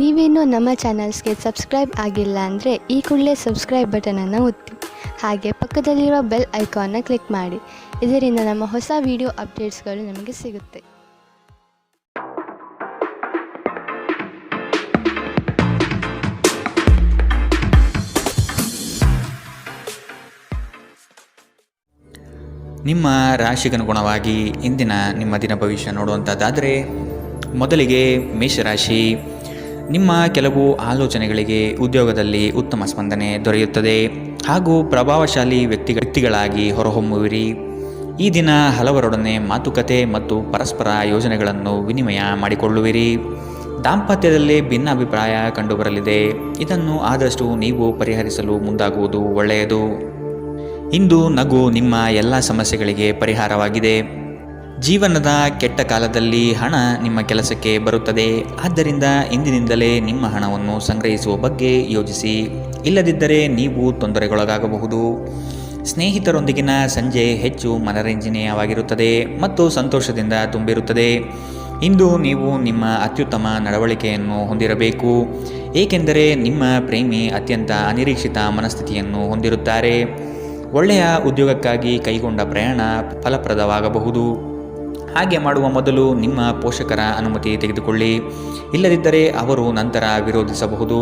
ನೀವೇನೂ ನಮ್ಮ ಚಾನಲ್ಸ್ಗೆ ಸಬ್ಸ್ಕ್ರೈಬ್ ಆಗಿಲ್ಲ ಅಂದರೆ ಈ ಕೂಡಲೇ ಸಬ್ಸ್ಕ್ರೈಬ್ ಬಟನನ್ನು ಒತ್ತಿ, ಹಾಗೆ ಪಕ್ಕದಲ್ಲಿರುವ ಬೆಲ್ ಐಕಾನ್ನ ಕ್ಲಿಕ್ ಮಾಡಿ. ಇದರಿಂದ ನಮ್ಮ ಹೊಸ ವಿಡಿಯೋ ಅಪ್ಡೇಟ್ಸ್ಗಳು ನಿಮಗೆ ಸಿಗುತ್ತೆ. ನಿಮ್ಮ ರಾಶಿಗನುಗುಣವಾಗಿ ಇಂದಿನ ನಿಮ್ಮ ದಿನ ಭವಿಷ್ಯ ನೋಡುವಂಥದ್ದಾದರೆ, ಮೊದಲಿಗೆ ಮೇಷರಾಶಿ. ನಿಮ್ಮ ಕೆಲವು ಆಲೋಚನೆಗಳಿಗೆ ಉದ್ಯೋಗದಲ್ಲಿ ಉತ್ತಮ ಸ್ಪಂದನೆ ದೊರೆಯುತ್ತದೆ ಹಾಗೂ ಪ್ರಭಾವಶಾಲಿ ವ್ಯಕ್ತಿಗಳಾಗಿ ಹೊರಹೊಮ್ಮುವಿರಿ. ಈ ದಿನ ಹಲವರೊಡನೆ ಮಾತುಕತೆ ಮತ್ತು ಪರಸ್ಪರ ಯೋಜನೆಗಳನ್ನು ವಿನಿಮಯ ಮಾಡಿಕೊಳ್ಳುವಿರಿ. ದಾಂಪತ್ಯದಲ್ಲಿ ಭಿನ್ನಾಭಿಪ್ರಾಯ ಕಂಡುಬರಲಿದೆ. ಇದನ್ನು ಆದಷ್ಟು ನೀವು ಪರಿಹರಿಸಲು ಮುಂದಾಗುವುದು ಒಳ್ಳೆಯದು. ಇಂದು ನಗು ನಿಮ್ಮ ಎಲ್ಲ ಸಮಸ್ಯೆಗಳಿಗೆ ಪರಿಹಾರವಾಗಿದೆ. ಜೀವನದ ಕೆಟ್ಟ ಕಾಲದಲ್ಲಿ ಹಣ ನಿಮ್ಮ ಕೆಲಸಕ್ಕೆ ಬರುತ್ತದೆ. ಆದ್ದರಿಂದ ಇಂದಿನಿಂದಲೇ ನಿಮ್ಮ ಹಣವನ್ನು ಸಂಗ್ರಹಿಸುವ ಬಗ್ಗೆ ಯೋಚಿಸಿ. ಇಲ್ಲದಿದ್ದರೆ ನೀವು ತೊಂದರೆಗೊಳಗಾಗಬಹುದು. ಸ್ನೇಹಿತರೊಂದಿಗಿನ ಸಂಜೆ ಹೆಚ್ಚು ಮನರಂಜನೀಯವಾಗಿರುತ್ತದೆ ಮತ್ತು ಸಂತೋಷದಿಂದ ತುಂಬಿರುತ್ತದೆ. ಇಂದು ನೀವು ನಿಮ್ಮ ಅತ್ಯುತ್ತಮ ನಡವಳಿಕೆಯನ್ನು ಹೊಂದಿರಬೇಕು, ಏಕೆಂದರೆ ನಿಮ್ಮ ಪ್ರೇಮಿ ಅತ್ಯಂತ ಅನಿರೀಕ್ಷಿತ ಮನಸ್ಥಿತಿಯನ್ನು ಹೊಂದಿರುತ್ತಾರೆ. ಒಳ್ಳೆಯ ಉದ್ಯೋಗಕ್ಕಾಗಿ ಕೈಗೊಂಡ ಪ್ರಯಾಣ ಫಲಪ್ರದವಾಗಬಹುದು. ಹಾಗೆ ಮಾಡುವ ಮೊದಲು ನಿಮ್ಮ ಪೋಷಕರ ಅನುಮತಿ ತೆಗೆದುಕೊಳ್ಳಿ. ಇಲ್ಲದಿದ್ದರೆ ಅವರು ನಂತರ ವಿರೋಧಿಸಬಹುದು.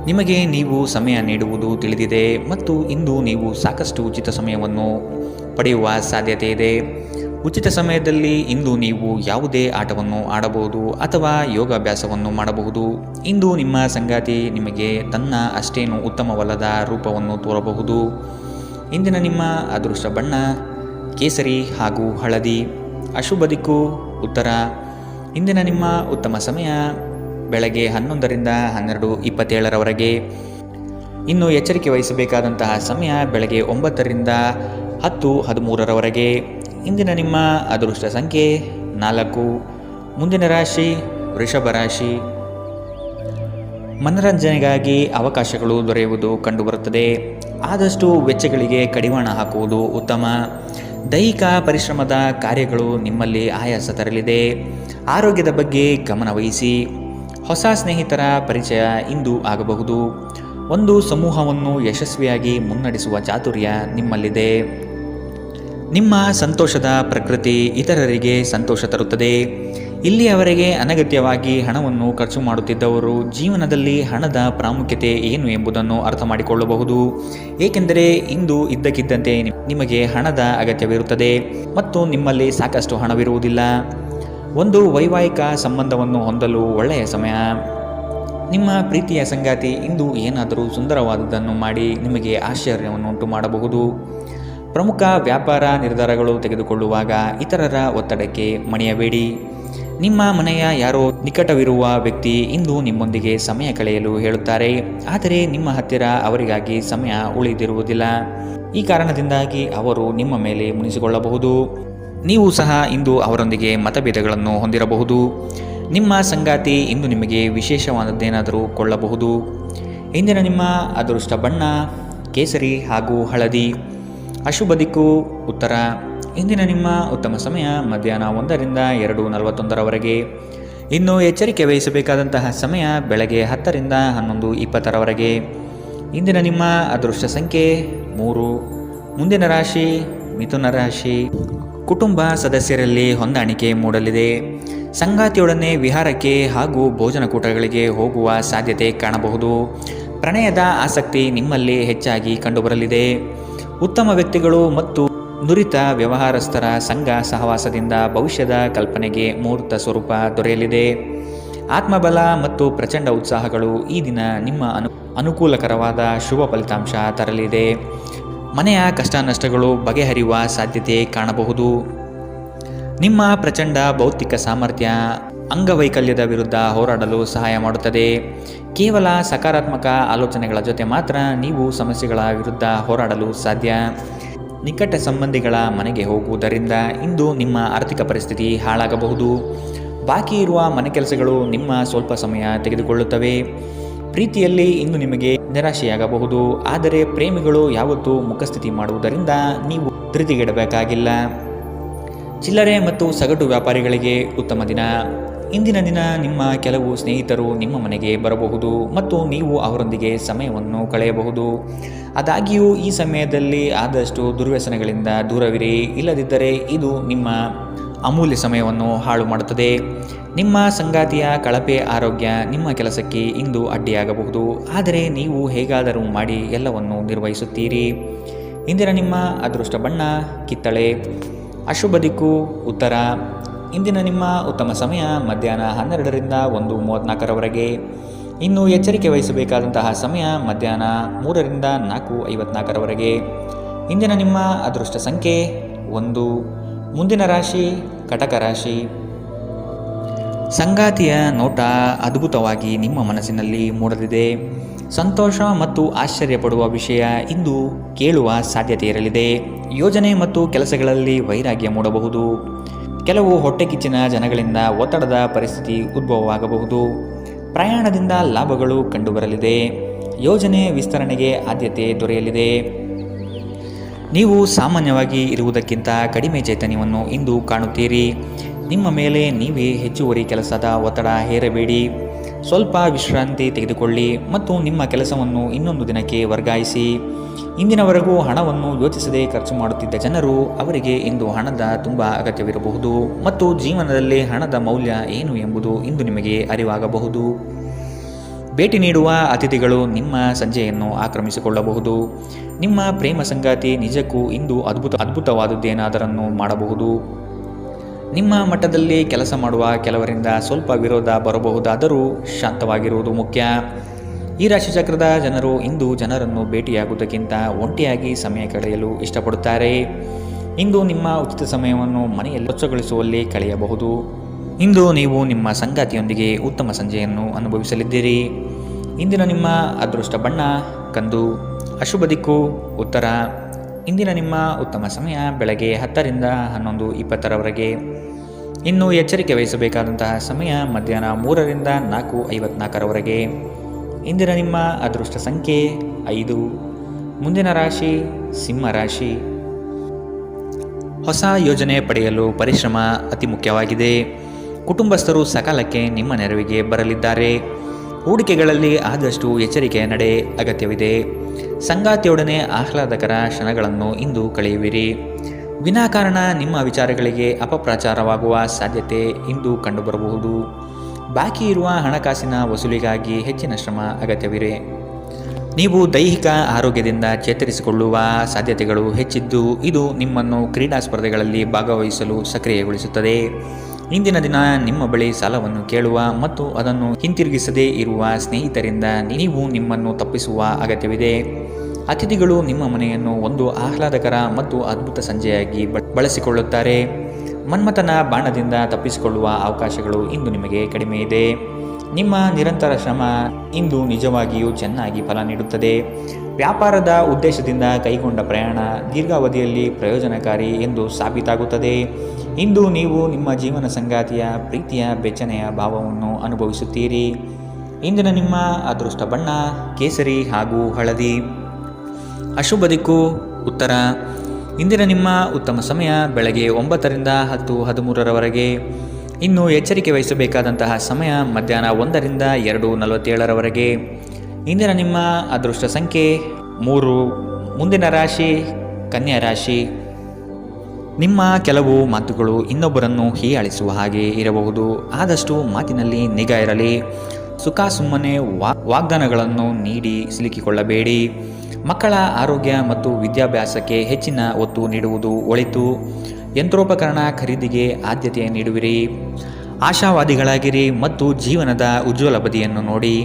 ನಿಮಗೆ ನೀವು ಸಮಯ ನೀಡುವುದು ತಿಳಿದಿದೆ ಮತ್ತು ಇಂದು ನೀವು ಸಾಕಷ್ಟು ಉಚಿತ ಸಮಯವನ್ನು ಪಡೆಯುವ ಸಾಧ್ಯತೆ ಇದೆ. ಉಚಿತ ಸಮಯದಲ್ಲಿ ಇಂದು ನೀವು ಯಾವುದೇ ಆಟವನ್ನು ಆಡಬಹುದು ಅಥವಾ ಯೋಗಾಭ್ಯಾಸವನ್ನು ಮಾಡಬಹುದು. ಇಂದು ನಿಮ್ಮ ಸಂಗಾತಿ ನಿಮಗೆ ತನ್ನ ಅಷ್ಟೇನು ಉತ್ತಮವಲ್ಲದ ರೂಪವನ್ನು ತೋರಬಹುದು. ಇಂದಿನ ನಿಮ್ಮ ಅದೃಷ್ಟ ಬಣ್ಣ ಕೇಸರಿ ಹಾಗೂ ಹಳದಿ. ಅಶುಭ ದಿಕ್ಕು ಉತ್ತರ. ಇಂದಿನ ನಿಮ್ಮ ಉತ್ತಮ ಸಮಯ ಬೆಳಗ್ಗೆ 11ರಿಂದ 12:27ರವರೆಗೆ. ಇನ್ನು ಎಚ್ಚರಿಕೆ ವಹಿಸಬೇಕಾದಂತಹ ಸಮಯ ಬೆಳಗ್ಗೆ 9ರಿಂದ 10:13ರವರೆಗೆ. ಇಂದಿನ ನಿಮ್ಮ ಅದೃಷ್ಟ ಸಂಖ್ಯೆ 4. ಮುಂದಿನ ರಾಶಿ ವೃಷಭ ರಾಶಿ. ಮನರಂಜನೆಗಾಗಿ ಅವಕಾಶಗಳು ದೊರೆಯುವುದು ಕಂಡುಬರುತ್ತದೆ. ಆದಷ್ಟು ವೆಚ್ಚಗಳಿಗೆ ಕಡಿವಾಣ ಹಾಕುವುದು ಉತ್ತಮ. ದೈಹಿಕ ಪರಿಶ್ರಮದ ಕಾರ್ಯಗಳು ನಿಮ್ಮಲ್ಲಿ ಆಯಾಸ ತರಲಿದೆ. ಆರೋಗ್ಯದ ಬಗ್ಗೆ ಗಮನ ವಹಿಸಿ. ಹೊಸ ಸ್ನೇಹಿತರ ಪರಿಚಯ ಇಂದು ಆಗಬಹುದು. ಒಂದು ಸಮೂಹವನ್ನು ಯಶಸ್ವಿಯಾಗಿ ಮುನ್ನಡೆಸುವ ಚಾತುರ್ಯ ನಿಮ್ಮಲ್ಲಿದೆ. ನಿಮ್ಮ ಸಂತೋಷದ ಪ್ರಕೃತಿ ಇತರರಿಗೆ ಸಂತೋಷ ತರುತ್ತದೆ. ಇಲ್ಲಿಯವರೆಗೆ ಅನಗತ್ಯವಾಗಿ ಹಣವನ್ನು ಖರ್ಚು ಮಾಡುತ್ತಿದ್ದವರು ಜೀವನದಲ್ಲಿ ಹಣದ ಪ್ರಾಮುಖ್ಯತೆ ಏನು ಎಂಬುದನ್ನು ಅರ್ಥ ಮಾಡಿಕೊಳ್ಳಬಹುದು. ಏಕೆಂದರೆ ಇಂದು ಇದ್ದಕ್ಕಿದ್ದಂತೆ ನಿಮಗೆ ಹಣದ ಅಗತ್ಯವಿರುತ್ತದೆ ಮತ್ತು ನಿಮ್ಮಲ್ಲಿ ಸಾಕಷ್ಟು ಹಣವಿರುವುದಿಲ್ಲ. ಒಂದು ವೈವಾಹಿಕ ಸಂಬಂಧವನ್ನು ಹೊಂದಲು ಒಳ್ಳೆಯ ಸಮಯ. ನಿಮ್ಮ ಪ್ರೀತಿಯ ಸಂಗಾತಿ ಇಂದು ಏನಾದರೂ ಸುಂದರವಾದುದನ್ನು ಮಾಡಿ ನಿಮಗೆ ಆಶ್ಚರ್ಯವನ್ನುಂಟು ಮಾಡಬಹುದು. ಪ್ರಮುಖ ವ್ಯಾಪಾರ ನಿರ್ಧಾರಗಳು ತೆಗೆದುಕೊಳ್ಳುವಾಗ ಇತರರ ಒತ್ತಡಕ್ಕೆ ಮಣಿಯಬೇಡಿ. ನಿಮ್ಮ ಮನೆಯ ಯಾರೋ ನಿಕಟವಿರುವ ವ್ಯಕ್ತಿ ಇಂದು ನಿಮ್ಮೊಂದಿಗೆ ಸಮಯ ಕಳೆಯಲು ಹೇಳುತ್ತಾರೆ, ಆದರೆ ನಿಮ್ಮ ಹತ್ತಿರ ಅವರಿಗಾಗಿ ಸಮಯ ಉಳಿದಿರುವುದಿಲ್ಲ. ಈ ಕಾರಣದಿಂದಾಗಿ ಅವರು ನಿಮ್ಮ ಮೇಲೆ ಮುನಿಸಿಕೊಳ್ಳಬಹುದು. ನೀವು ಸಹ ಇಂದು ಅವರೊಂದಿಗೆ ಮತಭೇದಗಳನ್ನು ಹೊಂದಿರಬಹುದು. ನಿಮ್ಮ ಸಂಗಾತಿ ಇಂದು ನಿಮಗೆ ವಿಶೇಷವಾದದ್ದೇನಾದರೂ ಕೊಳ್ಳಬಹುದು. ಇಂದಿನ ನಿಮ್ಮ ಅದೃಷ್ಟ ಬಣ್ಣ ಕೇಸರಿ ಹಾಗೂ ಹಳದಿ. ಅಶುಭ ದಿಕ್ಕು ಉತ್ತರ. ಇಂದಿನ ನಿಮ್ಮ ಉತ್ತಮ ಸಮಯ ಮಧ್ಯಾಹ್ನ 1ರಿಂದ 2:41ರವರೆಗೆ. ಇನ್ನು ಎಚ್ಚರಿಕೆ ವಹಿಸಬೇಕಾದಂತಹ ಸಮಯ ಬೆಳಗ್ಗೆ 10ರಿಂದ 11:20ರವರೆಗೆ. ಇಂದಿನ ನಿಮ್ಮ ಅದೃಷ್ಟ ಸಂಖ್ಯೆ 3. ಮುಂದಿನ ರಾಶಿ ಮಿಥುನ ರಾಶಿ. ಕುಟುಂಬ ಸದಸ್ಯರಲ್ಲಿ ಹೊಂದಾಣಿಕೆ ಮೂಡಲಿದೆ. ಸಂಗಾತಿಯೊಡನೆ ವಿಹಾರಕ್ಕೆ ಹಾಗೂ ಭೋಜನಕೂಟಗಳಿಗೆ ಹೋಗುವ ಸಾಧ್ಯತೆ ಕಾಣಬಹುದು. ಪ್ರಣಯದ ಆಸಕ್ತಿ ನಿಮ್ಮಲ್ಲಿ ಹೆಚ್ಚಾಗಿ ಕಂಡುಬರಲಿದೆ. ಉತ್ತಮ ವ್ಯಕ್ತಿಗಳು ಮತ್ತು ನುರಿತ ವ್ಯವಹಾರಸ್ಥರ ಸಂಘ ಸಹವಾಸದಿಂದ ಭವಿಷ್ಯದ ಕಲ್ಪನೆಗೆ ಮೂರ್ತ ಸ್ವರೂಪ ದೊರೆಯಲಿದೆ. ಆತ್ಮಬಲ ಮತ್ತು ಪ್ರಚಂಡ ಉತ್ಸಾಹಗಳು ಈ ದಿನ ನಿಮ್ಮ ಅನುಕೂಲಕರವಾದ ಶುಭ ಫಲಿತಾಂಶ ತರಲಿದೆ. ಮನೆಯ ಕಷ್ಟ ನಷ್ಟಗಳು ಬಗೆಹರಿಯುವ ಸಾಧ್ಯತೆ ಕಾಣಬಹುದು. ನಿಮ್ಮ ಪ್ರಚಂಡ ಭೌತಿಕ ಸಾಮರ್ಥ್ಯ ಅಂಗವೈಕಲ್ಯದ ವಿರುದ್ಧ ಹೋರಾಡಲು ಸಹಾಯ ಮಾಡುತ್ತದೆ. ಕೇವಲ ಸಕಾರಾತ್ಮಕ ಆಲೋಚನೆಗಳ ಜೊತೆ ಮಾತ್ರ ನೀವು ಸಮಸ್ಯೆಗಳ ವಿರುದ್ಧ ಹೋರಾಡಲು ಸಾಧ್ಯ. ನಿಕಟ ಸಂಬಂಧಿಗಳ ಮನೆಗೆ ಹೋಗುವುದರಿಂದ ಇಂದು ನಿಮ್ಮ ಆರ್ಥಿಕ ಪರಿಸ್ಥಿತಿ ಹಾಳಾಗಬಹುದು. ಬಾಕಿ ಇರುವ ಮನೆ ಕೆಲಸಗಳು ನಿಮ್ಮ ಸ್ವಲ್ಪ ಸಮಯ ತೆಗೆದುಕೊಳ್ಳುತ್ತವೆ. ಪ್ರೀತಿಯಲ್ಲಿ ಇಂದು ನಿಮಗೆ ನಿರಾಶೆಯಾಗಬಹುದು. ಆದರೆ ಪ್ರೇಮಿಗಳು ಯಾವತ್ತೂ ಮುಖಸ್ಥಿತಿ ಮಾಡುವುದರಿಂದ ನೀವು ಧೃತಿಗೆಡಬೇಕಾಗಿಲ್ಲ. ಚಿಲ್ಲರೆ ಮತ್ತು ಸಗಟು ವ್ಯಾಪಾರಿಗಳಿಗೆ ಉತ್ತಮ ದಿನ. ಇಂದಿನ ದಿನ ನಿಮ್ಮ ಕೆಲವು ಸ್ನೇಹಿತರು ನಿಮ್ಮ ಮನೆಗೆ ಬರಬಹುದು ಮತ್ತು ನೀವು ಅವರೊಂದಿಗೆ ಸಮಯವನ್ನು ಕಳೆಯಬಹುದು. ಆದಾಗ್ಯೂ ಈ ಸಮಯದಲ್ಲಿ ಆದಷ್ಟು ದುರ್ವ್ಯಸನಗಳಿಂದ ದೂರವಿರಿ, ಇಲ್ಲದಿದ್ದರೆ ಇದು ನಿಮ್ಮ ಅಮೂಲ್ಯ ಸಮಯವನ್ನು ಹಾಳು ಮಾಡುತ್ತದೆ. ನಿಮ್ಮ ಸಂಗಾತಿಯ ಕಳಪೆ ಆರೋಗ್ಯ ನಿಮ್ಮ ಕೆಲಸಕ್ಕೆ ಇಂದು ಅಡ್ಡಿಯಾಗಬಹುದು, ಆದರೆ ನೀವು ಹೇಗಾದರೂ ಮಾಡಿ ಎಲ್ಲವನ್ನು ನಿರ್ವಹಿಸುತ್ತೀರಿ. ಇಂದಿನ ನಿಮ್ಮ ಅದೃಷ್ಟ ಬಣ್ಣ ಕಿತ್ತಳೆ. ಅಶುಭ ದಿಕ್ಕು ಉತ್ತರ. ಇಂದಿನ ನಿಮ್ಮ ಉತ್ತಮ ಸಮಯ ಮಧ್ಯಾಹ್ನ 12ರಿಂದ 1:34ರವರೆಗೆ. ಇನ್ನು ಎಚ್ಚರಿಕೆ ವಹಿಸಬೇಕಾದಂತಹ ಸಮಯ ಮಧ್ಯಾಹ್ನ 3ರಿಂದ 4:54ರವರೆಗೆ. ಇಂದಿನ ನಿಮ್ಮ ಅದೃಷ್ಟ ಸಂಖ್ಯೆ 1. ಮುಂದಿನ ರಾಶಿ ಕಟಕ ರಾಶಿ. ಸಂಗಾತಿಯ ನೋಟ ಅದ್ಭುತವಾಗಿ ನಿಮ್ಮ ಮನಸ್ಸಿನಲ್ಲಿ ಮೂಡಲಿದೆ. ಸಂತೋಷ ಮತ್ತು ಆಶ್ಚರ್ಯಪಡುವ ವಿಷಯ ಇಂದು ಕೇಳುವ ಸಾಧ್ಯತೆ ಇರಲಿದೆ. ಯೋಜನೆ ಮತ್ತು ಕೆಲಸಗಳಲ್ಲಿ ವೈರಾಗ್ಯ ಮೂಡಬಹುದು. ಕೆಲವು ಹೊಟ್ಟೆಕಿಚ್ಚಿನ ಜನಗಳಿಂದ ಒತ್ತಡದ ಪರಿಸ್ಥಿತಿ ಉದ್ಭವವಾಗಬಹುದು. ಪ್ರಯಾಣದಿಂದ ಲಾಭಗಳು ಕಂಡುಬರಲಿದೆ. ಯೋಜನೆ ವಿಸ್ತರಣೆಗೆ ಆದ್ಯತೆ ದೊರೆಯಲಿದೆ. ನೀವು ಸಾಮಾನ್ಯವಾಗಿ ಇರುವುದಕ್ಕಿಂತ ಕಡಿಮೆ ಚೈತನ್ಯವನ್ನು ಇಂದು ಕಾಣುತ್ತೀರಿ. ನಿಮ್ಮ ಮೇಲೆ ನೀವೇ ಹೆಚ್ಚುವರಿ ಕೆಲಸದ ಒತ್ತಡ ಹೇರಬೇಡಿ. ಸ್ವಲ್ಪ ವಿಶ್ರಾಂತಿ ತೆಗೆದುಕೊಳ್ಳಿ ಮತ್ತು ನಿಮ್ಮ ಕೆಲಸವನ್ನು ಇನ್ನೊಂದು ದಿನಕ್ಕೆ ವರ್ಗಾಯಿಸಿ. ಇಂದಿನವರೆಗೂ ಹಣವನ್ನು ಯೋಚಿಸದೆ ಖರ್ಚು ಮಾಡುತ್ತಿದ್ದ ಜನರು ಅವರಿಗೆ ಇಂದು ಹಣದ ತುಂಬ ಅಗತ್ಯವಿರಬಹುದು ಮತ್ತು ಜೀವನದಲ್ಲಿ ಹಣದ ಮೌಲ್ಯ ಏನು ಎಂಬುದು ಇಂದು ನಿಮಗೆ ಅರಿವಾಗಬಹುದು. ಭೇಟಿ ನೀಡುವ ಅತಿಥಿಗಳು ನಿಮ್ಮ ಸಂಜೆಯನ್ನು ಆಕ್ರಮಿಸಿಕೊಳ್ಳಬಹುದು. ನಿಮ್ಮ ಪ್ರೇಮ ಸಂಗಾತಿ ನಿಜಕ್ಕೂ ಇಂದು ಅದ್ಭುತವಾದುದೇನಾದರನ್ನು ಮಾಡಬಹುದು. ನಿಮ್ಮ ಮಟ್ಟದಲ್ಲಿ ಕೆಲಸ ಮಾಡುವ ಕೆಲವರಿಂದ ಸ್ವಲ್ಪ ವಿರೋಧ ಬರಬಹುದಾದರೂ ಶಾಂತವಾಗಿರುವುದು ಮುಖ್ಯ. ಈ ರಾಶಿಚಕ್ರದ ಜನರು ಇಂದು ಜನರನ್ನು ಭೇಟಿಯಾಗುವುದಕ್ಕಿಂತ ಒಂಟಿಯಾಗಿ ಸಮಯ ಕಳೆಯಲು ಇಷ್ಟಪಡುತ್ತಾರೆ. ಇಂದು ನಿಮ್ಮ ಉಚಿತ ಸಮಯವನ್ನು ಮನೆಯಲ್ಲಿ ಸ್ವಚ್ಛಗೊಳಿಸುವಲ್ಲಿ ಕಳೆಯಬಹುದು. ಇಂದು ನೀವು ನಿಮ್ಮ ಸಂಗಾತಿಯೊಂದಿಗೆ ಉತ್ತಮ ಸಂಜೆಯನ್ನು ಅನುಭವಿಸಲಿದ್ದೀರಿ. ಇಂದಿನ ನಿಮ್ಮ ಅದೃಷ್ಟ ಬಣ್ಣ ಕಂದು. ಅಶುಭ ದಿಕ್ಕು ಉತ್ತರ. ಇಂದಿನ ನಿಮ್ಮ ಉತ್ತಮ ಸಮಯ ಬೆಳಗ್ಗೆ 10ರಿಂದ 11:20ರವರೆಗೆ. ಇನ್ನು ಎಚ್ಚರಿಕೆ ವಹಿಸಬೇಕಾದಂತಹ ಸಮಯ ಮಧ್ಯಾಹ್ನ 3ರಿಂದ 4:54ರವರೆಗೆ. ಇಂದಿನ ನಿಮ್ಮ ಅದೃಷ್ಟ ಸಂಖ್ಯೆ 5. ಮುಂದಿನ ರಾಶಿ ಸಿಂಹ ರಾಶಿ. ಹೊಸ ಯೋಜನೆ ಪಡೆಯಲು ಪರಿಶ್ರಮ ಅತಿ ಮುಖ್ಯವಾಗಿದೆ. ಕುಟುಂಬಸ್ಥರು ಸಕಾಲಕ್ಕೆ ನಿಮ್ಮ ನೆರವಿಗೆ ಬರಲಿದ್ದಾರೆ. ಹೂಡಿಕೆಗಳಲ್ಲಿ ಆದಷ್ಟು ಎಚ್ಚರಿಕೆಯ ನಡೆ ಅಗತ್ಯವಿದೆ. ಸಂಗಾತಿಯೊಡನೆ ಆಹ್ಲಾದಕರ ಕ್ಷಣಗಳನ್ನು ಇಂದು ಕಳೆಯುವಿರಿ. ವಿನಾಕಾರಣ ನಿಮ್ಮ ವಿಚಾರಗಳಿಗೆ ಅಪಪ್ರಚಾರವಾಗುವ ಸಾಧ್ಯತೆ ಇಂದು ಕಂಡುಬರಬಹುದು. ಬಾಕಿ ಇರುವ ಹಣಕಾಸಿನ ವಸೂಲಿಗಾಗಿ ಹೆಚ್ಚಿನ ಶ್ರಮ ಅಗತ್ಯವಿದೆ. ನೀವು ದೈಹಿಕ ಆರೋಗ್ಯದಿಂದ ಚೇತರಿಸಿಕೊಳ್ಳುವ ಸಾಧ್ಯತೆಗಳು ಹೆಚ್ಚಿದ್ದು ಇದು ನಿಮ್ಮನ್ನು ಕ್ರೀಡಾ ಸ್ಪರ್ಧೆಗಳಲ್ಲಿ ಭಾಗವಹಿಸಲು ಸಕ್ರಿಯಗೊಳಿಸುತ್ತದೆ. ಇಂದಿನ ದಿನ ನಿಮ್ಮ ಬಳಿ ಸಾಲವನ್ನು ಕೇಳುವ ಮತ್ತು ಅದನ್ನು ಹಿಂತಿರುಗಿಸದೇ ಇರುವ ಸ್ನೇಹಿತರಿಂದ ನೀವು ನಿಮ್ಮನ್ನು ತಪ್ಪಿಸುವ ಅಗತ್ಯವಿದೆ. ಅತಿಥಿಗಳು ನಿಮ್ಮ ಮನೆಯನ್ನು ಒಂದು ಆಹ್ಲಾದಕರ ಮತ್ತು ಅದ್ಭುತ ಸಂಜೆಯಾಗಿ ಬಳಸಿಕೊಳ್ಳುತ್ತಾರೆ. ಮನ್ಮಥನ ಬಾಣದಿಂದ ತಪ್ಪಿಸಿಕೊಳ್ಳುವ ಅವಕಾಶಗಳು ಇಂದು ನಿಮಗೆ ಕಡಿಮೆ ಇದೆ. ನಿಮ್ಮ ನಿರಂತರ ಶ್ರಮ ಇಂದು ನಿಜವಾಗಿಯೂ ಚೆನ್ನಾಗಿ ಫಲ ನೀಡುತ್ತದೆ. ವ್ಯಾಪಾರದ ಉದ್ದೇಶದಿಂದ ಕೈಗೊಂಡ ಪ್ರಯಾಣ ದೀರ್ಘಾವಧಿಯಲ್ಲಿ ಪ್ರಯೋಜನಕಾರಿ ಎಂದು ಸಾಬೀತಾಗುತ್ತದೆ. ಇಂದು ನೀವು ನಿಮ್ಮ ಜೀವನ ಸಂಗಾತಿಯ ಪ್ರೀತಿಯ ಬೆಚ್ಚನೆಯ ಭಾವವನ್ನು ಅನುಭವಿಸುತ್ತೀರಿ. ಇಂದಿನ ನಿಮ್ಮ ಅದೃಷ್ಟ ಬಣ್ಣ ಕೇಸರಿ ಹಾಗೂ ಹಳದಿ. ಅಶುಭ ದಿಕ್ಕು ಉತ್ತರ. ಇಂದಿನ ನಿಮ್ಮ ಉತ್ತಮ ಸಮಯ ಬೆಳಗ್ಗೆ 9ರಿಂದ 10:13ರವರೆಗೆ. ಇನ್ನು ಎಚ್ಚರಿಕೆ ವಹಿಸಬೇಕಾದಂತಹ ಸಮಯ ಮಧ್ಯಾಹ್ನ 1ರಿಂದ 2:47ರವರೆಗೆ. ಇಂದಿನ ನಿಮ್ಮ ಅದೃಷ್ಟ ಸಂಖ್ಯೆ 3. ಮುಂದಿನ ರಾಶಿ ಕನ್ಯಾ ರಾಶಿ. ನಿಮ್ಮ ಕೆಲವು ಮಾತುಗಳು ಇನ್ನೊಬ್ಬರನ್ನು ಹೀಯಾಳಿಸುವ ಹಾಗೆ ಇರಬಹುದು. ಆದಷ್ಟು ಮಾತಿನಲ್ಲಿ ನಿಗಾ ಇರಲಿ. ಸುಖ ಸುಮ್ಮನೆ ವಾಗ್ದಾನಗಳನ್ನು ನೀಡಿ ಸಿಲುಕಿಕೊಳ್ಳಬೇಡಿ. ಮಕ್ಕಳ ಆರೋಗ್ಯ ಮತ್ತು ವಿದ್ಯಾಭ್ಯಾಸಕ್ಕೆ ಹೆಚ್ಚಿನ ಒತ್ತು ನೀಡುವುದು ಒಳಿತು. ಯಂತ್ರೋಪಕರಣ ಖರೀದಿಗೆ ಆದ್ಯತೆ ನೀಡುವಿರಿ. ಆಶಾವಾದಿಗಳಾಗಿರಿ ಮತ್ತು ಜೀವನದ ಉಜ್ವಲ ಬದಿಯನ್ನು ನೋಡಿ.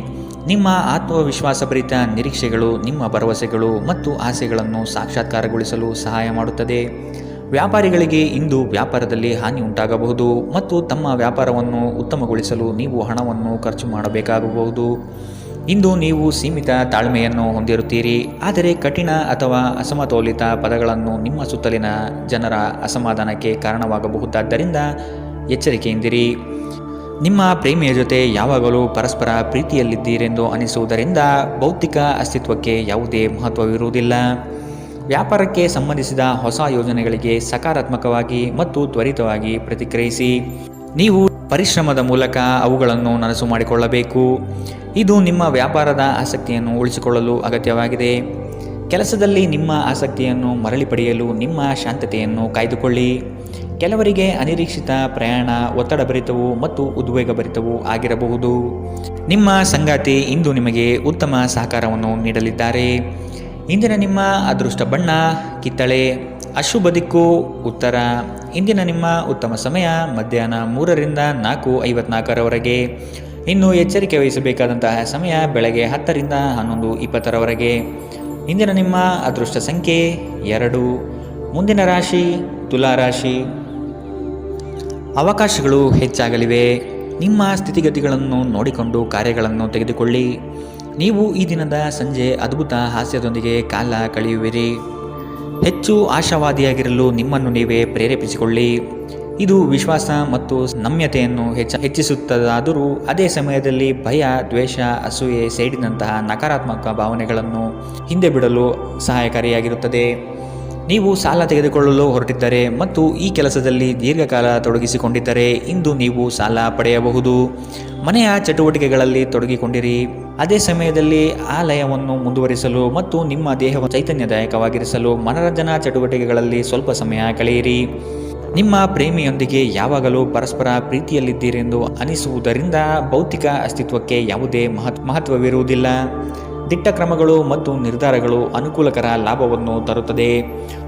ನಿಮ್ಮ ಆತ್ಮವಿಶ್ವಾಸಭರಿತ ನಿರೀಕ್ಷೆಗಳು ನಿಮ್ಮ ಭರವಸೆಗಳು ಮತ್ತು ಆಸೆಗಳನ್ನು ಸಾಕ್ಷಾತ್ಕಾರಗೊಳಿಸಲು ಸಹಾಯ ಮಾಡುತ್ತದೆ. ವ್ಯಾಪಾರಿಗಳಿಗೆ ಇಂದು ವ್ಯಾಪಾರದಲ್ಲಿ ಹಾನಿ ಉಂಟಾಗಬಹುದು ಮತ್ತು ತಮ್ಮ ವ್ಯಾಪಾರವನ್ನು ಉತ್ತಮಗೊಳಿಸಲು ನೀವು ಹಣವನ್ನು ಖರ್ಚು ಮಾಡಬೇಕಾಗಬಹುದು. ಇಂದು ನೀವು ಸೀಮಿತ ತಾಳ್ಮೆಯನ್ನು ಹೊಂದಿರುತ್ತೀರಿ, ಆದರೆ ಕಠಿಣ ಅಥವಾ ಅಸಮತೋಲಿತ ಪದಗಳನ್ನು ನಿಮ್ಮ ಸುತ್ತಲಿನ ಜನರ ಅಸಮಾಧಾನಕ್ಕೆ ಕಾರಣವಾಗಬಹುದಾದ್ದರಿಂದ ಎಚ್ಚರಿಕೆಯಿಂದಿರಿ. ನಿಮ್ಮ ಪ್ರೇಮಿಯ ಜೊತೆ ಯಾವಾಗಲೂ ಪರಸ್ಪರ ಪ್ರೀತಿಯಲ್ಲಿದ್ದೀರೆಂದು ಅನಿಸುವುದರಿಂದ ಭೌತಿಕ ಅಸ್ತಿತ್ವಕ್ಕೆ ಯಾವುದೇ ಮಹತ್ವವಿರುವುದಿಲ್ಲ. ವ್ಯಾಪಾರಕ್ಕೆ ಸಂಬಂಧಿಸಿದ ಹೊಸ ಯೋಜನೆಗಳಿಗೆ ಸಕಾರಾತ್ಮಕವಾಗಿ ಮತ್ತು ತ್ವರಿತವಾಗಿ ಪ್ರತಿಕ್ರಿಯಿಸಿ. ನೀವು ಪರಿಶ್ರಮದ ಮೂಲಕ ಅವುಗಳನ್ನು ನನಸು ಮಾಡಿಕೊಳ್ಳಬೇಕು. ಇದು ನಿಮ್ಮ ವ್ಯಾಪಾರದ ಆಸಕ್ತಿಯನ್ನು ಉಳಿಸಿಕೊಳ್ಳಲು ಅಗತ್ಯವಾಗಿದೆ. ಕೆಲಸದಲ್ಲಿ ನಿಮ್ಮ ಆಸಕ್ತಿಯನ್ನು ಮರಳಿ ಪಡೆಯಲು ನಿಮ್ಮ ಶಾಂತತೆಯನ್ನು ಕಾಯ್ದುಕೊಳ್ಳಿ. ಕೆಲವರಿಗೆ ಅನಿರೀಕ್ಷಿತ ಪ್ರಯಾಣ ಒತ್ತಡಭರಿತವೂ ಮತ್ತು ಉದ್ವೇಗಭರಿತವೂ ಆಗಿರಬಹುದು. ನಿಮ್ಮ ಸಂಗಾತಿ ಇಂದು ನಿಮಗೆ ಉತ್ತಮ ಸಹಕಾರವನ್ನು ನೀಡಲಿದ್ದಾರೆ. ಇಂದಿನ ನಿಮ್ಮ ಅದೃಷ್ಟ ಬಣ್ಣ ಕಿತ್ತಳೆ. ಅಶುಭ ದಿಕ್ಕು ಉತ್ತರ. ಇಂದಿನ ನಿಮ್ಮ ಉತ್ತಮ ಸಮಯ ಮಧ್ಯಾಹ್ನ 3ರಿಂದ 4:54ರವರೆಗೆ. ಇನ್ನು ಎಚ್ಚರಿಕೆ ವಹಿಸಬೇಕಾದಂತಹ ಸಮಯ ಬೆಳಗ್ಗೆ 10ರಿಂದ 11:20ರವರೆಗೆ. ಇಂದಿನ ನಿಮ್ಮ ಅದೃಷ್ಟ ಸಂಖ್ಯೆ 2. ಮುಂದಿನ ರಾಶಿ ತುಲಾ ರಾಶಿ. ಅವಕಾಶಗಳು ಹೆಚ್ಚಾಗಲಿವೆ. ನಿಮ್ಮ ಸ್ಥಿತಿಗತಿಗಳನ್ನು ನೋಡಿಕೊಂಡು ಕಾರ್ಯಗಳನ್ನು ತೆಗೆದುಕೊಳ್ಳಿ. ನೀವು ಈ ದಿನದ ಸಂಜೆ ಅದ್ಭುತ ಹಾಸ್ಯದೊಂದಿಗೆ ಕಾಲ ಕಳೆಯುವಿರಿ. ಹೆಚ್ಚು ಆಶಾವಾದಿಯಾಗಿರಲು ನಿಮ್ಮನ್ನು ನೀವೇ ಪ್ರೇರೇಪಿಸಿಕೊಳ್ಳಿ. ಇದು ವಿಶ್ವಾಸ ಮತ್ತು ನಮ್ಯತೆಯನ್ನು ಹೆಚ್ಚಿಸುತ್ತದಾದರೂ ಅದೇ ಸಮಯದಲ್ಲಿ ಭಯ, ದ್ವೇಷ, ಅಸೂಯೆ, ಸೇಡಿನಂತಹ ನಕಾರಾತ್ಮಕ ಭಾವನೆಗಳನ್ನು ಹಿಂದೆ ಬಿಡಲು ಸಹಾಯಕಾರಿಯಾಗಿರುತ್ತದೆ. ನೀವು ಸಾಲ ತೆಗೆದುಕೊಳ್ಳಲು ಹೊರಟಿದ್ದರೆ ಮತ್ತು ಈ ಕೆಲಸದಲ್ಲಿ ದೀರ್ಘಕಾಲ ತೊಡಗಿಸಿಕೊಂಡಿದ್ದರೆ ಇಂದು ನೀವು ಸಾಲ ಪಡೆಯಬಹುದು. ಮನೆಯ ಚಟುವಟಿಕೆಗಳಲ್ಲಿ ತೊಡಗಿಕೊಂಡಿರಿ. ಅದೇ ಸಮಯದಲ್ಲಿ ಆ ಲಯವನ್ನು ಮುಂದುವರಿಸಲು ಮತ್ತು ನಿಮ್ಮ ದೇಹವನ್ನು ಚೈತನ್ಯದಾಯಕವಾಗಿರಿಸಲು ಮನರಂಜನಾ ಚಟುವಟಿಕೆಗಳಲ್ಲಿ ಸ್ವಲ್ಪ ಸಮಯ ಕಳೆಯಿರಿ. ನಿಮ್ಮ ಪ್ರೇಮಿಯೊಂದಿಗೆ ಯಾವಾಗಲೂ ಪರಸ್ಪರ ಪ್ರೀತಿಯಲ್ಲಿದ್ದೀರೆಂದು ಅನಿಸುವುದರಿಂದ ಭೌತಿಕ ಅಸ್ತಿತ್ವಕ್ಕೆ ಯಾವುದೇ ಮಹತ್ವವಿರುವುದಿಲ್ಲ. ದಿಟ್ಟ ಕ್ರಮಗಳು ಮತ್ತು ನಿರ್ಧಾರಗಳು ಅನುಕೂಲಕರ ಲಾಭವನ್ನು ತರುತ್ತದೆ.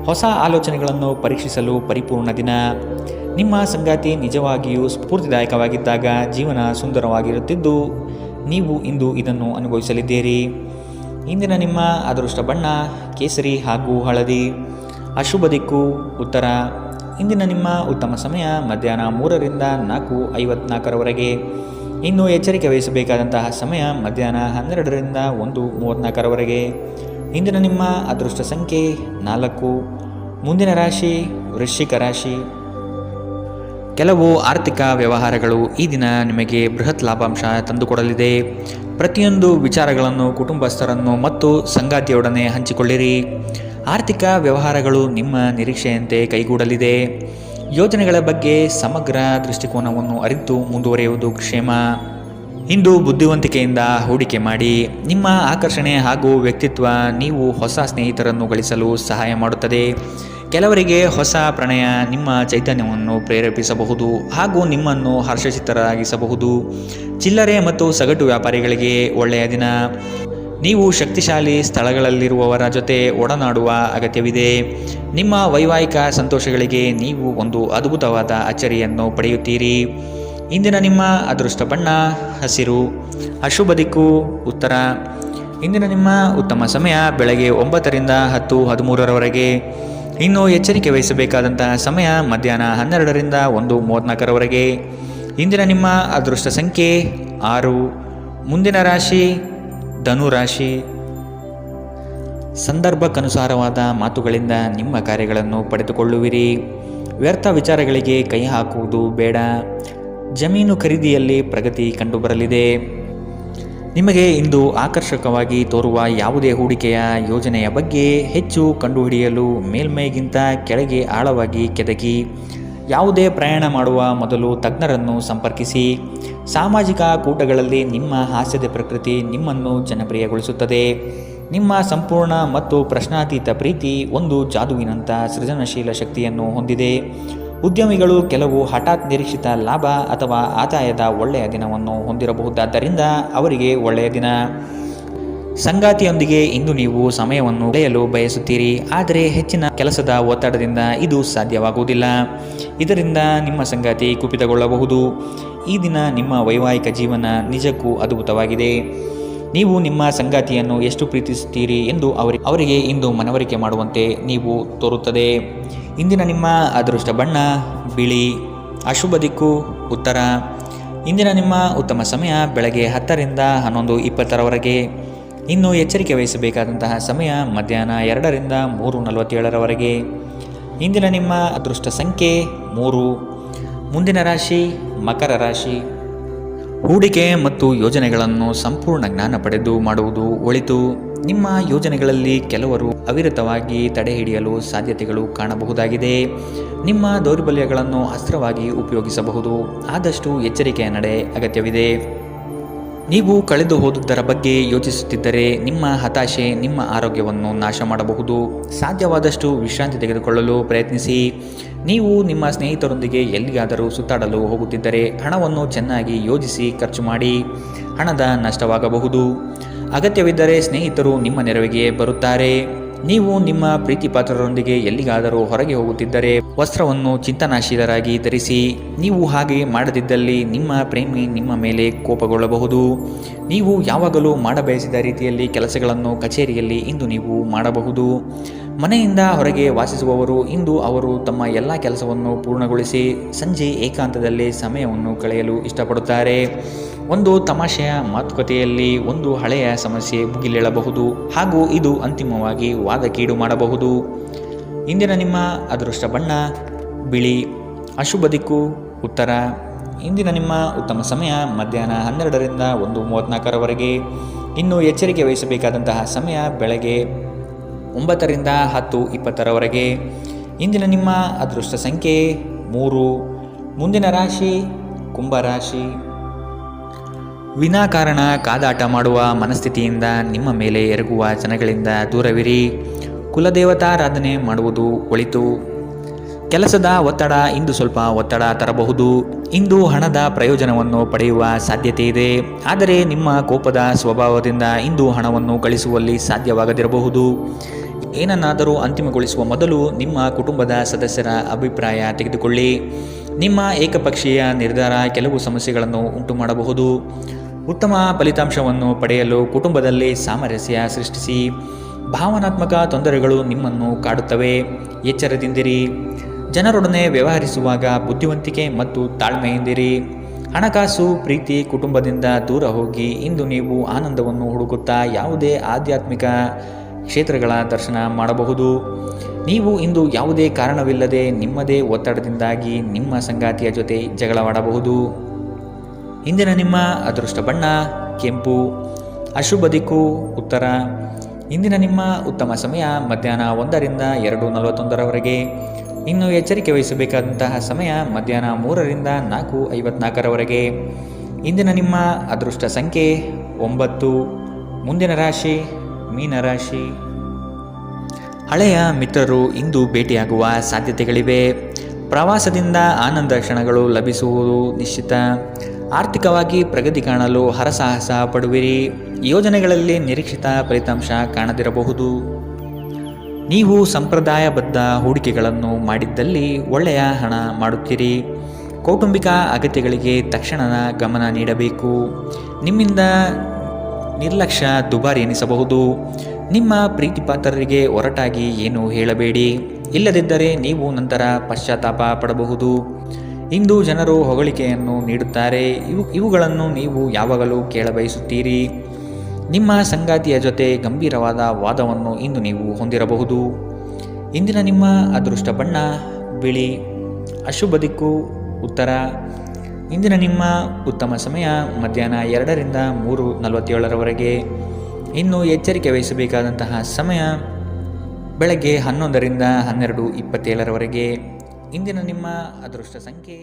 ಹೊಸ ಆಲೋಚನೆಗಳನ್ನು ಪರೀಕ್ಷಿಸಲು ಪರಿಪೂರ್ಣ ದಿನ. ನಿಮ್ಮ ಸಂಗಾತಿ ನಿಜವಾಗಿಯೂ ಸ್ಫೂರ್ತಿದಾಯಕವಾಗಿದ್ದಾಗ ಜೀವನ ಸುಂದರವಾಗಿರುತ್ತಿದ್ದು ನೀವು ಇಂದು ಇದನ್ನು ಅನುಭವಿಸಲಿದ್ದೀರಿ. ಇಂದಿನ ನಿಮ್ಮ ಅದೃಷ್ಟ ಬಣ್ಣ ಕೇಸರಿ ಹಾಗೂ ಹಳದಿ. ಅಶುಭ ದಿಕ್ಕು ಉತ್ತರ. ಇಂದಿನ ನಿಮ್ಮ ಉತ್ತಮ ಸಮಯ ಮಧ್ಯಾಹ್ನ 3ರಿಂದ 4:54ರವರೆಗೆ. ಇನ್ನು ಎಚ್ಚರಿಕೆ ವಹಿಸಬೇಕಾದಂತಹ ಸಮಯ ಮಧ್ಯಾಹ್ನ 12ರಿಂದ 1:34ರವರೆಗೆ. ಇಂದಿನ ನಿಮ್ಮ ಅದೃಷ್ಟ ಸಂಖ್ಯೆ 4. ಮುಂದಿನ ರಾಶಿ ವೃಶ್ಚಿಕ ರಾಶಿ. ಕೆಲವು ಆರ್ಥಿಕ ವ್ಯವಹಾರಗಳು ಈ ದಿನ ನಿಮಗೆ ಬೃಹತ್ ಲಾಭಾಂಶ ತಂದುಕೊಡಲಿದೆ. ಪ್ರತಿಯೊಂದು ವಿಚಾರಗಳನ್ನು ಕುಟುಂಬಸ್ಥರನ್ನು ಮತ್ತು ಸಂಗಾತಿಯೊಡನೆ ಹಂಚಿಕೊಳ್ಳಿರಿ. ಆರ್ಥಿಕ ವ್ಯವಹಾರಗಳು ನಿಮ್ಮ ನಿರೀಕ್ಷೆಯಂತೆ ಕೈಗೂಡಲಿದೆ. ಯೋಜನೆಗಳ ಬಗ್ಗೆ ಸಮಗ್ರ ದೃಷ್ಟಿಕೋನವನ್ನು ಅರಿತು ಮುಂದುವರಿಯುವುದು ಕ್ಷೇಮ. ಇಂದು ಬುದ್ಧಿವಂತಿಕೆಯಿಂದ ಹೂಡಿಕೆ ಮಾಡಿ. ನಿಮ್ಮ ಆಕರ್ಷಣೆ ಹಾಗೂ ವ್ಯಕ್ತಿತ್ವ ನೀವು ಹೊಸ ಸ್ನೇಹಿತರನ್ನು ಗಳಿಸಲು ಸಹಾಯ ಮಾಡುತ್ತದೆ. ಕೆಲವರಿಗೆ ಹೊಸ ಪ್ರಣಯ ನಿಮ್ಮ ಚೈತನ್ಯವನ್ನು ಪ್ರೇರೇಪಿಸಬಹುದು ಹಾಗೂ ನಿಮ್ಮನ್ನು ಹರ್ಷಚಿತ್ತರಾಗಿಸಬಹುದು. ಚಿಲ್ಲರೆ ಮತ್ತು ಸಗಟು ವ್ಯಾಪಾರಿಗಳಿಗೆ ಒಳ್ಳೆಯ ದಿನ. ನೀವು ಶಕ್ತಿಶಾಲಿ ಸ್ಥಳಗಳಲ್ಲಿರುವವರ ಜೊತೆ ಒಡನಾಡುವ ಅಗತ್ಯವಿದೆ. ನಿಮ್ಮ ವೈವಾಹಿಕ ಸಂತೋಷಗಳಿಗೆ ನೀವು ಒಂದು ಅದ್ಭುತವಾದ ಅಚ್ಚರಿಯನ್ನು ಪಡೆಯುತ್ತೀರಿ. ಇಂದಿನ ನಿಮ್ಮ ಅದೃಷ್ಟ ಬಣ್ಣ ಹಸಿರು. ಅಶುಭ ದಿಕ್ಕು ಉತ್ತರ. ಇಂದಿನ ನಿಮ್ಮ ಉತ್ತಮ ಸಮಯ ಬೆಳಗ್ಗೆ 9ರಿಂದ 10:13ರವರೆಗೆ. ಇನ್ನು ಎಚ್ಚರಿಕೆ ವಹಿಸಬೇಕಾದಂತಹ ಸಮಯ ಮಧ್ಯಾಹ್ನ 12ರಿಂದ 1:34ರವರೆಗೆ. ಇಂದಿನ ನಿಮ್ಮ ಅದೃಷ್ಟ ಸಂಖ್ಯೆ 6. ಮುಂದಿನ ರಾಶಿ ಧನು ರಾಶಿ. ಸಂದರ್ಭಕ್ಕನುಸಾರವಾದ ಮಾತುಗಳಿಂದ ನಿಮ್ಮ ಕಾರ್ಯಗಳನ್ನು ಪಡೆದುಕೊಳ್ಳುವಿರಿ. ವ್ಯರ್ಥ ವಿಚಾರಗಳಿಗೆ ಕೈ ಹಾಕುವುದು ಬೇಡ. ಜಮೀನು ಖರೀದಿಯಲ್ಲಿ ಪ್ರಗತಿ ಕಂಡುಬರಲಿದೆ. ನಿಮಗೆ ಇಂದು ಆಕರ್ಷಕವಾಗಿ ತೋರುವ ಯಾವುದೇ ಹೂಡಿಕೆಯ ಯೋಜನೆಯ ಬಗ್ಗೆ ಹೆಚ್ಚು ಕಂಡುಹಿಡಿಯಲು ಮೇಲ್ಮೈಗಿಂತ ಕೆಳಗೆ ಆಳವಾಗಿ ಕೆದಕಿ. ಯಾವುದೇ ಪ್ರಯಾಣ ಮಾಡುವ ಮೊದಲು ತಜ್ಞರನ್ನು ಸಂಪರ್ಕಿಸಿ. ಸಾಮಾಜಿಕ ಕೂಟಗಳಲ್ಲಿ ನಿಮ್ಮ ಹಾಸ್ಯದ ಪ್ರಕೃತಿ ನಿಮ್ಮನ್ನು ಜನಪ್ರಿಯಗೊಳಿಸುತ್ತದೆ. ನಿಮ್ಮ ಸಂಪೂರ್ಣ ಮತ್ತು ಪ್ರಶ್ನಾತೀತ ಪ್ರೀತಿ ಒಂದು ಜಾದುವಿನಂಥ ಸೃಜನಶೀಲ ಶಕ್ತಿಯನ್ನು ಹೊಂದಿದೆ. ಉದ್ಯಮಿಗಳು ಕೆಲವು ಹಠಾತ್ ನಿರೀಕ್ಷಿತ ಲಾಭ ಅಥವಾ ಆದಾಯದ ಒಳ್ಳೆಯ ದಿನವನ್ನು ಹೊಂದಿರಬಹುದಾದ್ದರಿಂದ ಅವರಿಗೆ ಒಳ್ಳೆಯ ದಿನ. ಸಂಗಾತಿಯೊಂದಿಗೆ ಇಂದು ನೀವು ಸಮಯವನ್ನು ಕಳೆಯಲು ಬಯಸುತ್ತೀರಿ, ಆದರೆ ಹೆಚ್ಚಿನ ಕೆಲಸದ ಒತ್ತಡದಿಂದ ಇದು ಸಾಧ್ಯವಾಗುವುದಿಲ್ಲ. ಇದರಿಂದ ನಿಮ್ಮ ಸಂಗಾತಿ ಕುಪಿತಗೊಳ್ಳಬಹುದು. ಈ ದಿನ ನಿಮ್ಮ ವೈವಾಹಿಕ ಜೀವನ ನಿಜಕ್ಕೂ ಅದ್ಭುತವಾಗಿದೆ. ನೀವು ನಿಮ್ಮ ಸಂಗಾತಿಯನ್ನು ಎಷ್ಟು ಪ್ರೀತಿಸುತ್ತೀರಿ ಎಂದು ಅವರಿಗೆ ಇಂದು ಮನವರಿಕೆ ಮಾಡುವಂತೆ ನೀವು ತೋರುತ್ತದೆ. ಇಂದಿನ ನಿಮ್ಮ ಅದೃಷ್ಟ ಬಣ್ಣ ಬಿಳಿ. ಅಶುಭ ದಿಕ್ಕು ಉತ್ತರ. ಇಂದಿನ ನಿಮ್ಮ ಉತ್ತಮ ಸಮಯ ಬೆಳಗ್ಗೆ 10ರಿಂದ 11:20ರವರೆಗೆ. ಇನ್ನು ಎಚ್ಚರಿಕೆ ವಹಿಸಬೇಕಾದಂತಹ ಸಮಯ ಮಧ್ಯಾಹ್ನ 2ರಿಂದ 3:47ರವರೆಗೆ. ಇಂದಿನ ನಿಮ್ಮ ಅದೃಷ್ಟ ಸಂಖ್ಯೆ 3. ಮುಂದಿನ ರಾಶಿ ಮಕರ ರಾಶಿ. ಹೂಡಿಕೆ ಮತ್ತು ಯೋಜನೆಗಳನ್ನು ಸಂಪೂರ್ಣ ಜ್ಞಾನ ಪಡೆದು ಮಾಡುವುದು ಒಳಿತು. ನಿಮ್ಮ ಯೋಜನೆಗಳಲ್ಲಿ ಕೆಲವರು ಅವಿರತವಾಗಿ ತಡೆಹಿಡಿಯಲು ಸಾಧ್ಯತೆಗಳು ಕಾಣಬಹುದಾಗಿದೆ. ನಿಮ್ಮ ದೌರ್ಬಲ್ಯಗಳನ್ನು ಅಸ್ತ್ರವಾಗಿ ಉಪಯೋಗಿಸಬಹುದು. ಆದಷ್ಟು ಎಚ್ಚರಿಕೆಯ ನಡೆ ಅಗತ್ಯವಿದೆ. ನೀವು ಕಳೆದು ಹೋದುದರ ಬಗ್ಗೆ ಯೋಚಿಸುತ್ತಿದ್ದರೆ ನಿಮ್ಮ ಹತಾಶೆ ನಿಮ್ಮ ಆರೋಗ್ಯವನ್ನು ನಾಶ ಮಾಡಬಹುದು. ಸಾಧ್ಯವಾದಷ್ಟು ವಿಶ್ರಾಂತಿ ತೆಗೆದುಕೊಳ್ಳಲು ಪ್ರಯತ್ನಿಸಿ. ನೀವು ನಿಮ್ಮ ಸ್ನೇಹಿತರೊಂದಿಗೆ ಎಲ್ಲಿಗಾದರೂ ಸುತ್ತಾಡಲು ಹೋಗುತ್ತಿದ್ದರೆ ಹಣವನ್ನು ಚೆನ್ನಾಗಿ ಯೋಜಿಸಿ ಖರ್ಚು ಮಾಡಿ. ಹಣದ ನಷ್ಟವಾಗಬಹುದು. ಅಗತ್ಯವಿದ್ದರೆ ಸ್ನೇಹಿತರು ನಿಮ್ಮ ನೆರವಿಗೆ ಬರುತ್ತಾರೆ. ನೀವು ನಿಮ್ಮ ಪ್ರೀತಿಪಾತ್ರರೊಂದಿಗೆ ಎಲ್ಲಿಗಾದರೂ ಹೊರಗೆ ಹೋಗುತ್ತಿದ್ದರೆ ವಸ್ತ್ರವನ್ನು ಚಿಂತನಾಶೀಲರಾಗಿ ಧರಿಸಿ. ನೀವು ಹಾಗೆ ಮಾಡದಿದ್ದಲ್ಲಿ ನಿಮ್ಮ ಪ್ರೇಮಿ ನಿಮ್ಮ ಮೇಲೆ ಕೋಪಗೊಳ್ಳಬಹುದು. ನೀವು ಯಾವಾಗಲೂ ಮಾಡಬಯಸಿದ ರೀತಿಯಲ್ಲಿ ಕೆಲಸಗಳನ್ನು ಕಚೇರಿಯಲ್ಲಿ ಇಂದು ನೀವು ಮಾಡಬಹುದು. ಮನೆಯಿಂದ ಹೊರಗೆ ವಾಸಿಸುವವರು ಇಂದು ಅವರು ತಮ್ಮ ಎಲ್ಲ ಕೆಲಸವನ್ನು ಪೂರ್ಣಗೊಳಿಸಿ ಸಂಜೆ ಏಕಾಂತದಲ್ಲಿ ಸಮಯವನ್ನು ಕಳೆಯಲು ಇಷ್ಟಪಡುತ್ತಾರೆ. ಒಂದು ತಮಾಷೆಯ ಮಾತುಕತೆಯಲ್ಲಿ ಒಂದು ಹಳೆಯ ಸಮಸ್ಯೆ ಭುಗಿಲೇಳಬಹುದು ಹಾಗೂ ಇದು ಅಂತಿಮವಾಗಿ ವಾದಕೀಡು ಮಾಡಬಹುದು. ಇಂದಿನ ನಿಮ್ಮ ಅದೃಷ್ಟ ಬಣ್ಣ ಬಿಳಿ. ಅಶುಭ ದಿಕ್ಕು ಉತ್ತರ. ಇಂದಿನ ನಿಮ್ಮ ಉತ್ತಮ ಸಮಯ ಮಧ್ಯಾಹ್ನ 12ರಿಂದ 1:34ರವರೆಗೆ. ಇನ್ನು ಎಚ್ಚರಿಕೆ ವಹಿಸಬೇಕಾದಂತಹ ಸಮಯ ಬೆಳಗ್ಗೆ 9ರಿಂದ 10:20ರವರೆಗೆ. ಇಂದಿನ ನಿಮ್ಮ ಅದೃಷ್ಟ ಸಂಖ್ಯೆ 3. ಮುಂದಿನ ರಾಶಿ ಕುಂಭರಾಶಿ. ವಿನಾಕಾರಣ ಕಾದಾಟ ಮಾಡುವ ಮನಸ್ಥಿತಿಯಿಂದ ನಿಮ್ಮ ಮೇಲೆ ಎರಗುವ ಜನಗಳಿಂದ ದೂರವಿರಿ. ಕುಲದೇವತಾರಾಧನೆ ಮಾಡುವುದು ಒಳಿತು. ಕೆಲಸದ ಒತ್ತಡ ಇಂದು ಸ್ವಲ್ಪ ಒತ್ತಡ ತರಬಹುದು. ಇಂದು ಹಣದ ಪ್ರಯೋಜನವನ್ನು ಪಡೆಯುವ ಸಾಧ್ಯತೆ ಇದೆ. ಆದರೆ ನಿಮ್ಮ ಕೋಪದ ಸ್ವಭಾವದಿಂದ ಇಂದು ಹಣವನ್ನು ಗಳಿಸುವಲ್ಲಿ ಸಾಧ್ಯವಾಗದಿರಬಹುದು. ಏನನ್ನಾದರೂ ಅಂತಿಮಗೊಳಿಸುವ ಮೊದಲು ನಿಮ್ಮ ಕುಟುಂಬದ ಸದಸ್ಯರ ಅಭಿಪ್ರಾಯ ತೆಗೆದುಕೊಳ್ಳಿ. ನಿಮ್ಮ ಏಕಪಕ್ಷೀಯ ನಿರ್ಧಾರ ಕೆಲವು ಸಮಸ್ಯೆಗಳನ್ನು ಉಂಟು ಮಾಡಬಹುದು. ಉತ್ತಮ ಫಲಿತಾಂಶವನ್ನು ಪಡೆಯಲು ಕುಟುಂಬದಲ್ಲಿ ಸಾಮರಸ್ಯ ಸೃಷ್ಟಿಸಿ. ಭಾವನಾತ್ಮಕ ತೊಂದರೆಗಳು ನಿಮ್ಮನ್ನು ಕಾಡುತ್ತವೆ. ಎಚ್ಚರದಿಂದಿರಿ. ಜನರೊಡನೆ ವ್ಯವಹರಿಸುವಾಗ ಬುದ್ಧಿವಂತಿಕೆ ಮತ್ತು ತಾಳ್ಮೆಯಿಂದಿರಿ. ಹಣಕಾಸು ಪ್ರೀತಿ ಕುಟುಂಬದಿಂದ ದೂರ ಹೋಗಿ ಇಂದು ನೀವು ಆನಂದವನ್ನು ಹುಡುಕುತ್ತಾ ಯಾವುದೇ ಆಧ್ಯಾತ್ಮಿಕ ಕ್ಷೇತ್ರಗಳ ದರ್ಶನ ಮಾಡಬಹುದು. ನೀವು ಇಂದು ಯಾವುದೇ ಕಾರಣವಿಲ್ಲದೆ ನಿಮ್ಮದೇ ಒತ್ತಡದಿಂದಾಗಿ ನಿಮ್ಮ ಸಂಗಾತಿಯ ಜೊತೆ ಜಗಳವಾಡಬಹುದು. ಇಂದಿನ ನಿಮ್ಮ ಅದೃಷ್ಟ ಬಣ್ಣ ಕೆಂಪು. ಅಶುಭ ದಿಕ್ಕು ಉತ್ತರ. ಇಂದಿನ ನಿಮ್ಮ ಉತ್ತಮ ಸಮಯ ಮಧ್ಯಾಹ್ನ 1ರಿಂದ 2:41ರವರೆಗೆ. ಇನ್ನು ಎಚ್ಚರಿಕೆ ವಹಿಸಬೇಕಾದಂತಹ ಸಮಯ ಮಧ್ಯಾಹ್ನ 3ರಿಂದ 4:54ರವರೆಗೆ. ಇಂದಿನ ನಿಮ್ಮ ಅದೃಷ್ಟ ಸಂಖ್ಯೆ 9. ಮುಂದಿನ ರಾಶಿ ಮೀನರಾಶಿ. ಹಳೆಯ ಮಿತ್ರರು ಇಂದು ಭೇಟಿಯಾಗುವ ಸಾಧ್ಯತೆಗಳಿವೆ. ಪ್ರವಾಸದಿಂದ ಆನಂದ ಕ್ಷಣಗಳು ಲಭಿಸುವುದು ನಿಶ್ಚಿತ. ಆರ್ಥಿಕವಾಗಿ ಪ್ರಗತಿ ಕಾಣಲು ಹರಸಾಹಸ ಪಡುವಿರಿ. ಯೋಜನೆಗಳಲ್ಲಿ ನಿರೀಕ್ಷಿತ ಫಲಿತಾಂಶ ಕಾಣದಿರಬಹುದು. ನೀವು ಸಂಪ್ರದಾಯಬದ್ಧ ಹೂಡಿಕೆಗಳನ್ನು ಮಾಡಿದ್ದಲ್ಲಿ ಒಳ್ಳೆಯ ಹಣ ಮಾಡುತ್ತೀರಿ. ಕೌಟುಂಬಿಕ ಅಗತ್ಯಗಳಿಗೆ ತಕ್ಷಣ ಗಮನ ನೀಡಬೇಕು. ನಿಮ್ಮಿಂದ ನಿರ್ಲಕ್ಷ್ಯ ದುಬಾರಿ ಎನಿಸಬಹುದು. ನಿಮ್ಮ ಪ್ರೀತಿಪಾತ್ರರಿಗೆ ಒರಟಾಗಿ ಏನು ಹೇಳಬೇಡಿ. ಇಲ್ಲದಿದ್ದರೆ ನೀವು ನಂತರ ಪಶ್ಚಾತ್ತಾಪ ಪಡಬಹುದು. ಇಂದು ಜನರು ಹೊಗಳಿಕೆಯನ್ನು ನೀಡುತ್ತಾರೆ. ಇವುಗಳನ್ನು ನೀವು ಯಾವಾಗಲೂ ಕೇಳಬಯಸುತ್ತೀರಿ. ನಿಮ್ಮ ಸಂಗಾತಿಯ ಜೊತೆ ಗಂಭೀರವಾದ ವಾದವನ್ನು ಇಂದು ನೀವು ಹೊಂದಿರಬಹುದು. ಇಂದಿನ ನಿಮ್ಮ ಅದೃಷ್ಟ ಬಣ್ಣ ಬಿಳಿ. ಅಶುಭ ದಿಕ್ಕು ಉತ್ತರ. ಇಂದಿನ ನಿಮ್ಮ ಉತ್ತಮ ಸಮಯ ಮಧ್ಯಾಹ್ನ 2ರಿಂದ 3:47ರವರೆಗೆ. ಇನ್ನು ಎಚ್ಚರಿಕೆ ವಹಿಸಬೇಕಾದಂತಹ ಸಮಯ ಬೆಳಗ್ಗೆ 11ರಿಂದ 12:27ರವರೆಗೆ. ಇಂದಿನ ನಿಮ್ಮ ಅದೃಷ್ಟ ಸಂಖ್ಯೆ